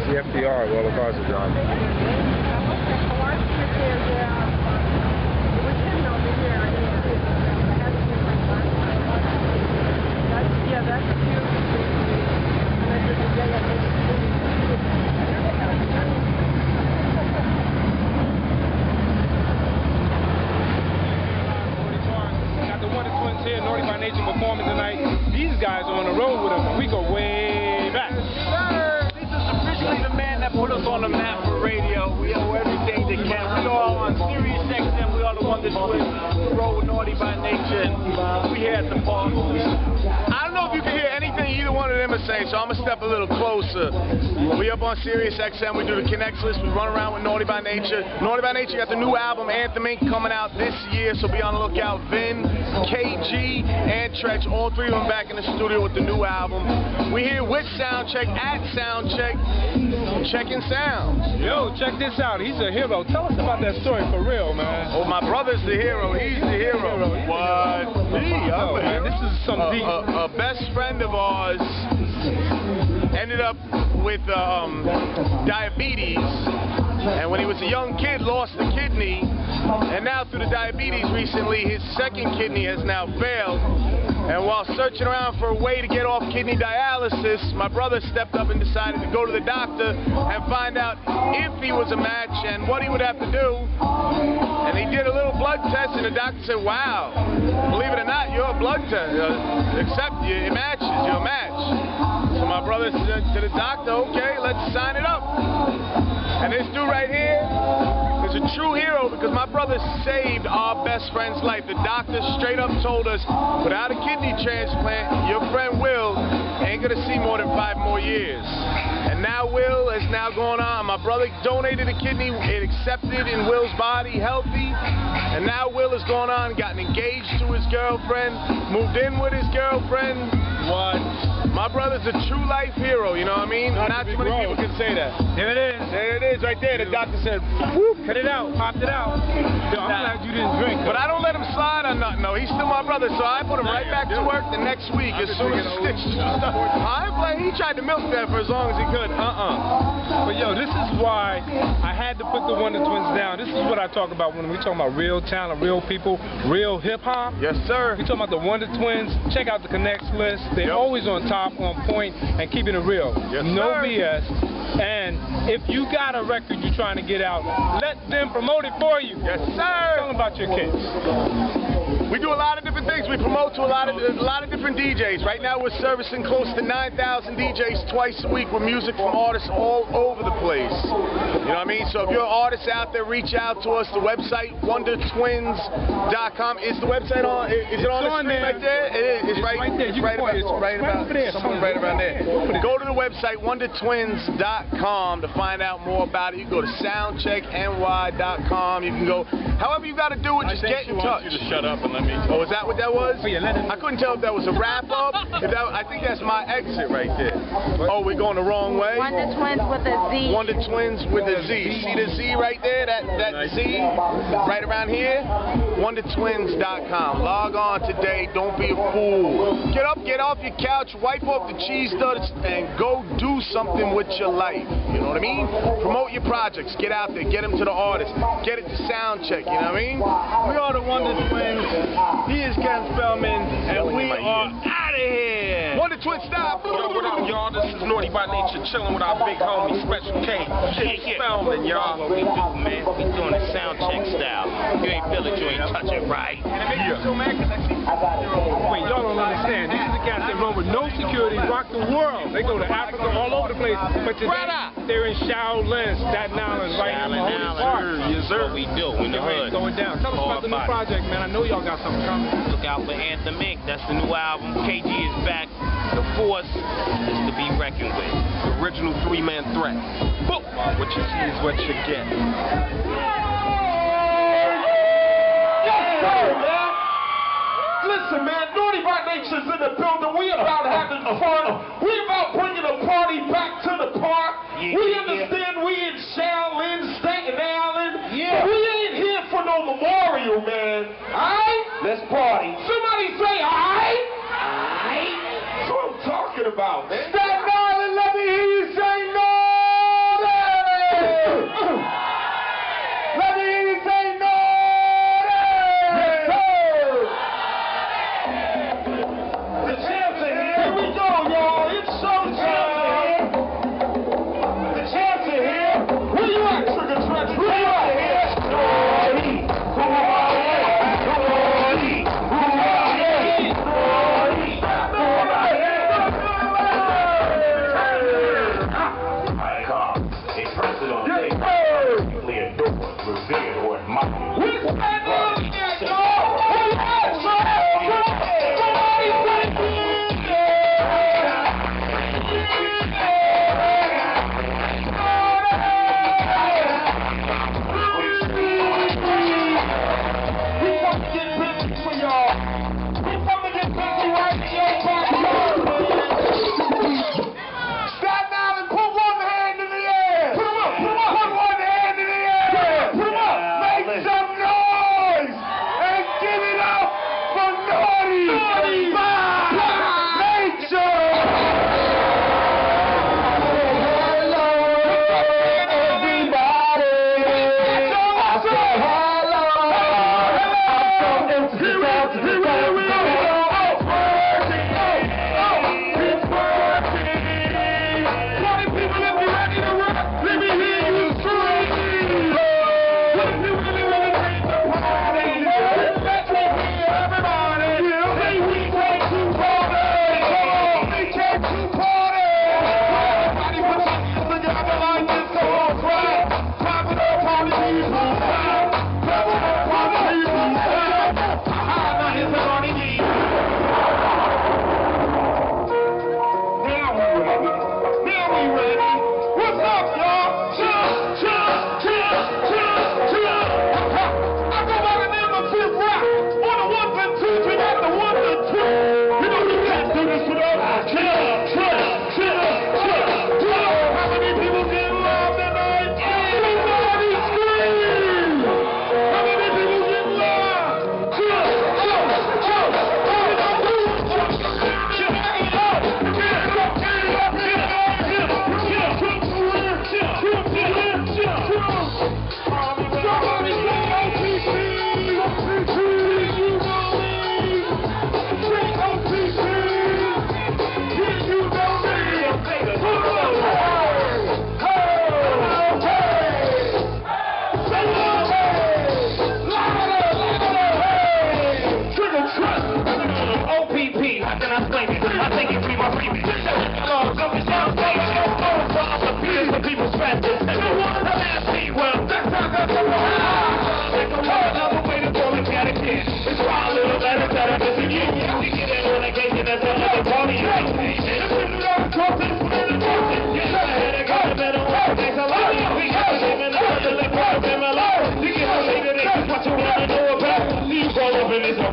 the FDR where all the cars are driving. Got the Wonder Twinz here, Naughty by Nature performing tonight. These guys are on the road with us, and we go way back. Sir, this is officially the man that put us on the map for radio. We owe everything to Ken. We all on Sirius XM. We are the Wonder Twinz. We roll with Naughty by Nature. And we here at the park. I don't know if you can hear anything either one of them are saying, so I'm going to step a little closer. We up on Sirius XM. We do the Connects list. We run around with Naughty by Nature. Naughty by Nature got the new album, Anthem Inc., coming out this year, so be on the lookout. Vin, KG, and Tretch, all three of them back in the studio with the new album. We here with Soundcheck at Soundcheck, checking sounds. Yo, check this out. He's a hero. Tell us about that story for real, man. Oh, my brother's the hero. He's the hero. What? Oh, man, this is some deep. A best friend of ours ended up with diabetes, and when he was a young kid, lost a kidney, and now through the diabetes recently, his second kidney has now failed. And while searching around for a way to get off kidney dialysis, my brother stepped up and decided to go to the doctor and find out if he was a match and what he would have to do. And he did a little blood test, and the doctor said, wow, believe it or not, you're a blood test. Except it matches, you're a match. So my brother said to the doctor, okay, let's sign it up. And this dude right here is a true hero because my brother saved our best friend's life. The doctor straight up told us, without a kidney transplant, your friend Will ain't gonna see more than 5 more years. And now Will is now going on. My brother donated a kidney, it accepted in Will's body, healthy. And now Will has gone on, gotten engaged to his girlfriend, moved in with his girlfriend. What? My brother's a true life hero, you know what I mean? Not too many people can say that. There it is. There it is, right there. The doctor said, whoop, Cut it out. Popped it out. Yo, I'm glad you didn't drink. but I don't let him slide on nothing, though. He's still my brother, so I put him right back to work the next week as soon as the stitch stuff. He tried to milk that for as long as he could. But yo, this is why I had to put the Wonder Twinz down. This is what I talk about when we talk about real talent, real people, real hip-hop. Yes, sir. We talking about the Wonder Twinz. Check out the Connects list. They're always on top, on point, and keeping it real. Yes, no sir. BS. And if you got a record you're trying to get out, let them promote it for you. Yes, sir. Tell them about your kids. We do a lot of different things. We promote to a lot of different DJs. Right now we're servicing close to 9,000 DJs twice a week with music from artists all over the place. You know what I mean? So if you're an artist out there, reach out to us. The website, wondertwinz.com. Is the website on? Is it on the screen right there? It is. It's right there. It's right about there. Something right around there. Go to the website, wondertwinz.com, to find out more about it. You can go to soundcheckny.com. You can go, however you got to do it, just get in touch. I want you to shut up and let me. Oh, is that what that was? Oh, yeah, let it. I couldn't tell if that was a wrap-up. I think that's my exit right there. Oh, we're going the wrong way? Wonder Twinz with a Z. Wonder Twinz with a Z. See the Z right there? That Z right around here? WonderTwinz.com. Log on today. Don't be a fool. Get up, get off your couch, wipe off the cheese studs, and go do something with your life. You know what I mean? Promote your projects. Get out there. Get them to the artists. Get it to Soundcheck. You know what I mean? We are the Wonder Twinz. He is Ken Spellman, and we are out of here. Wonder Twinz, stop. Yo, what up, y'all? This is Naughty by Nature, chilling with our big homie, Special K. Ken Spellman, y'all. What we do, man. We doing the Soundcheck style. You ain't feel it, you ain't touch it right. Wait, y'all don't understand. These are the cats that run with no security, rock the world. They go to Africa, all over the place. But today, they're in Shaolin, Staten Island, right in the Holy Park. Yes, sir. What we do in the hood. Throw it down. Tell us about the new project, man. I know y'all got something coming. Look out for Anthem Inc. That's the new album. KG is back. The force is to be reckoned with. The original 3-man threat. Boom! What you see is what you get. Listen, man, Naughty by Nature's in the building. We about having fun. We about bringing the party back to the park. We understand we in Shaolin, Staten Island. But we ain't here for no memorial, man. Alright? Let's party. Somebody say, alright? Alright? That's what I'm talking about, man. Staten Island, let me hear you say no!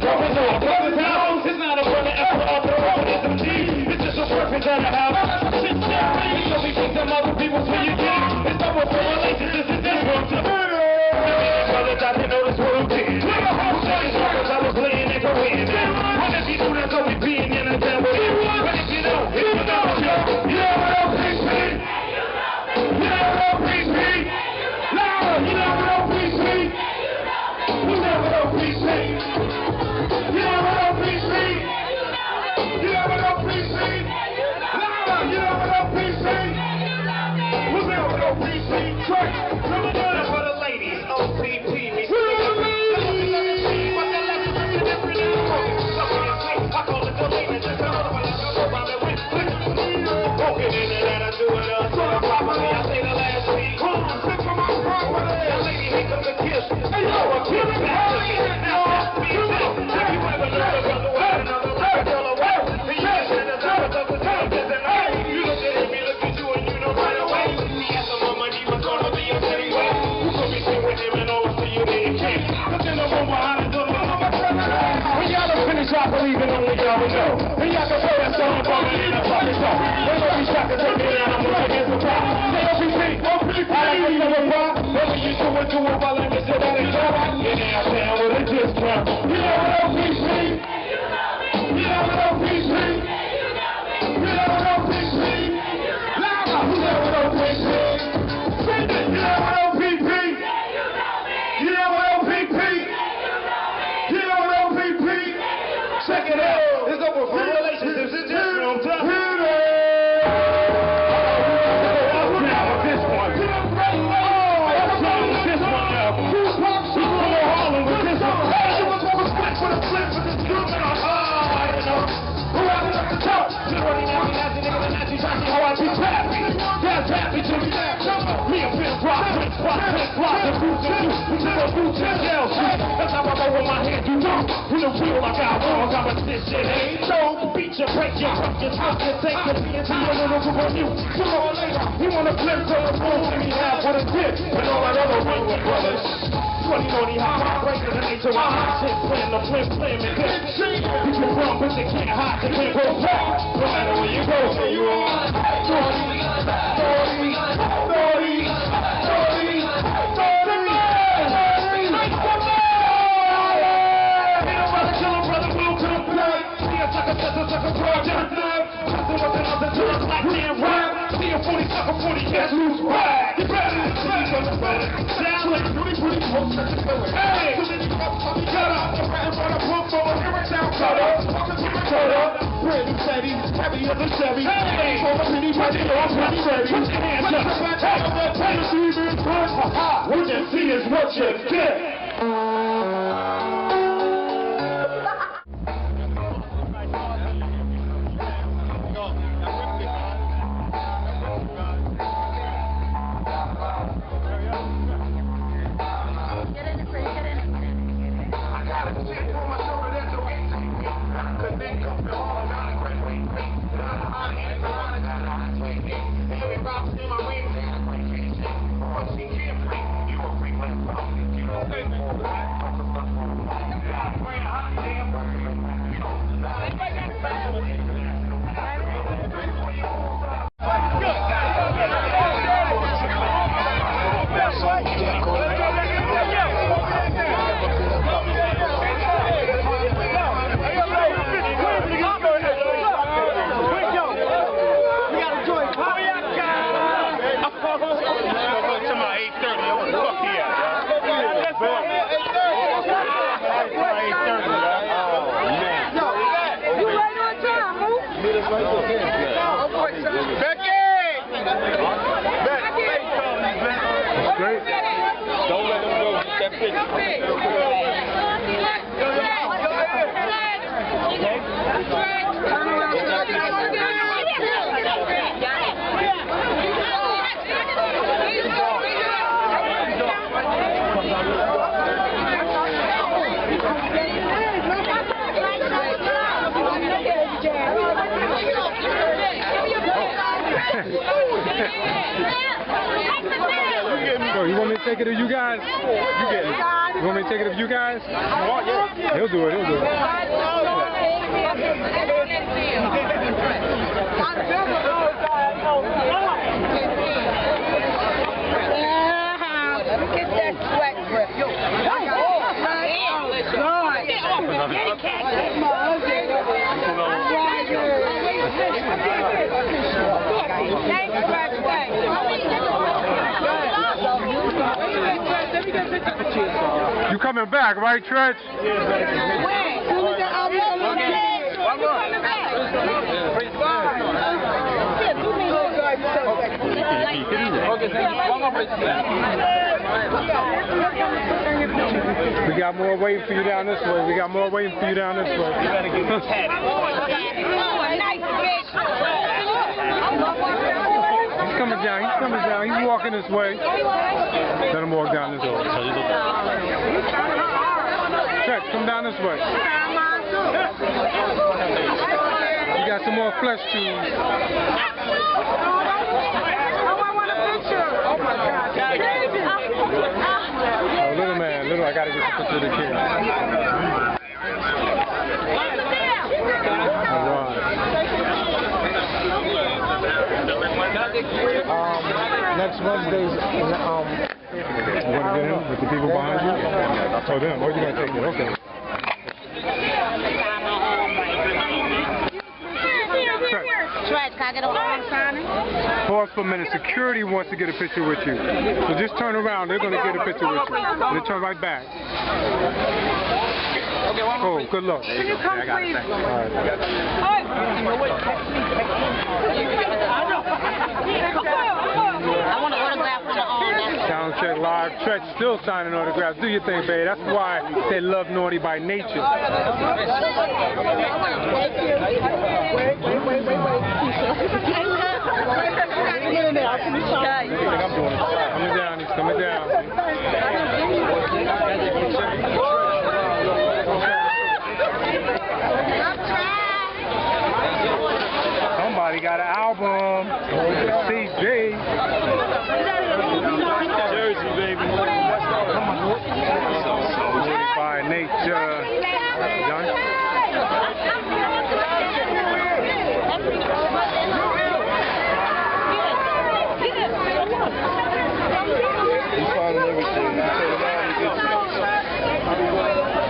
brothers all brothers house. It's not a brother ever up the road, it's a G. It's just a workers at a house. Shit, so we think them other people's where you get. It's double for relationships, it's this one to murder. Brothers, I didn't know this world did. I was laying there for win. What if you do that's all we being in a devil? What if you don't? If you don't, you know what else is pain? You know what else is pain? Louder, you know what else is pain? You know what else is pain? You know what else is pain? You know what else is pain? Louder, you know what else is pain? Who's there with OPP? Church, come on down for the ladies. OPP, me. I call it the ladies. Just tell them when I go around it with walking in and that I do it up. So properly, I say the last week. Come on, sip from my property. That lady, here comes the kiss. Hey, yo, a kiss back to me. Now, that's me. Have you ever looked at another way? Another way, girl, away. And you just said it's up to the time. You look at me, look at you, and you know right away. Me after my money was gonna be a city way. You could be sitting with him and all see you in the camp. Look in the room behind the door. When y'all don't finish, I believe in only y'all will know. When y'all can throw that song from it in a fucking song. They gon' be shocked to take it down, I'm gonna get the pop. Say OPP, OPP, I like to know why. Whether you do it, while let me sit down and go out. You're downtown with a discount. You know what OPP? You know what OPP? You know what OPP? Louder, you know what OPP? Sing it, you know what OPP? You know what OPP? You know what OPP? Check it out. It's over for relationships. It's just real tough. That's how I go with my hand, you know. With a wheel, I got wrong, I'm a stitch, it ain't so. Beat you, break you, cut you, take you, into your little group of you. Sooner or later, you wanna flip to the fool, and me half with a dip, and all that other wayward brothers. 20 hot heartbreakers, and they so I hot shit, playing the flip, and dip. You can run, but you can't hide, you can't go back. No matter where you go, so you are. 40 cats loose ride. You better hey! Shut up! Shut up! Brand new Chevy, heavy as a Chevy. Hey! For the penny, ready, all penny ready. Put your hands up. Hey! What you see is what you get. Come on, 8:30. Fuck yeah. So you want me to take it of you guys? You get it. You want me to take it of you guys? He'll do it. He'll do it. Look at that sweat grip. You coming back, right, Tretch? We got more waiting for you down this way. We got more waiting for you down this way. You gotta get this head. He's coming down. He's coming down. He's walking this way. Let him walk down this way. Check, come down this way. You got some more flesh tubes. Oh my God. Oh, little man, little, I gotta get the picture of the kid. Next Wednesday's you want to get him with the people behind you? Oh, them. Oh, you're going to take it. Okay. Stretch, can I get a long signing? Pause for a minute. Security wants to get a picture with you. So just turn around. They're going to get a picture with you. And then turn right back. Cool. Good luck. Can you come, please? All right. I want to autograph for the Soundcheck live. Tretch still signing autographs. Do your thing, babe. That's why they love Naughty by nature. Wait. Coming down. He's coming down. Somebody got an album. CJ. Jersey, baby. By nature. Done.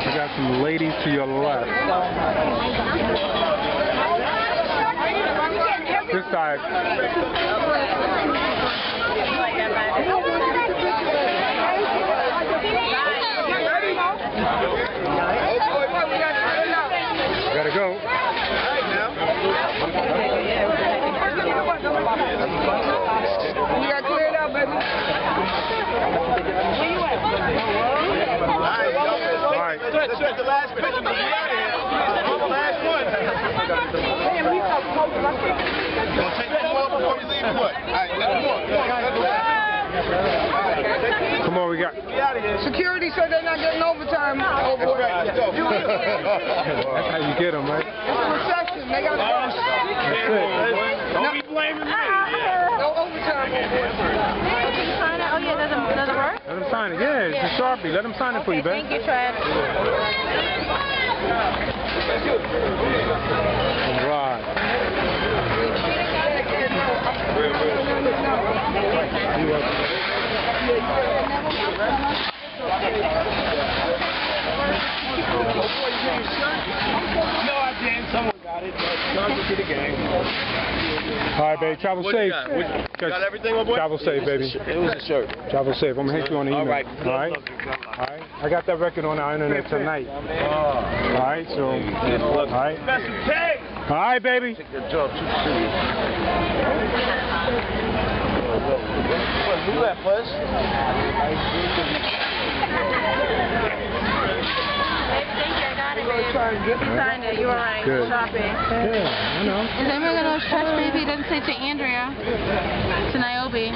You got some ladies to your left. This side. Gotta go. You got cleared out, baby. All right. The last picture. The last one. Gonna take one more before we leave. What? All right, let me walk. Come on, we got. Security said they're not getting overtime. That's right. Let's go. That's how you get them, right? It's a recession. They got to go. Don't be blaming me. No overtime. Oh, yeah, does it work? Let them sign it. Yeah, it's a Sharpie. Let them sign it for you, babe. Thank you, Trev. All right. No, I didn't. Someone got it. Time to the game. All right, babe. Travel safe. Got everything, my boy? Travel safe, baby. It was a shirt. Travel safe. I'm gonna hit you on the email. All right. All right. All right. I got that record on our internet tonight. All right. So. All right. All right, baby. Take your job too serious. Do that, plus. You signed it. You were right. Good. Shopping. Yeah, I know. Is anyone going to stretch baby? It doesn't say to Andrea. To Niobe.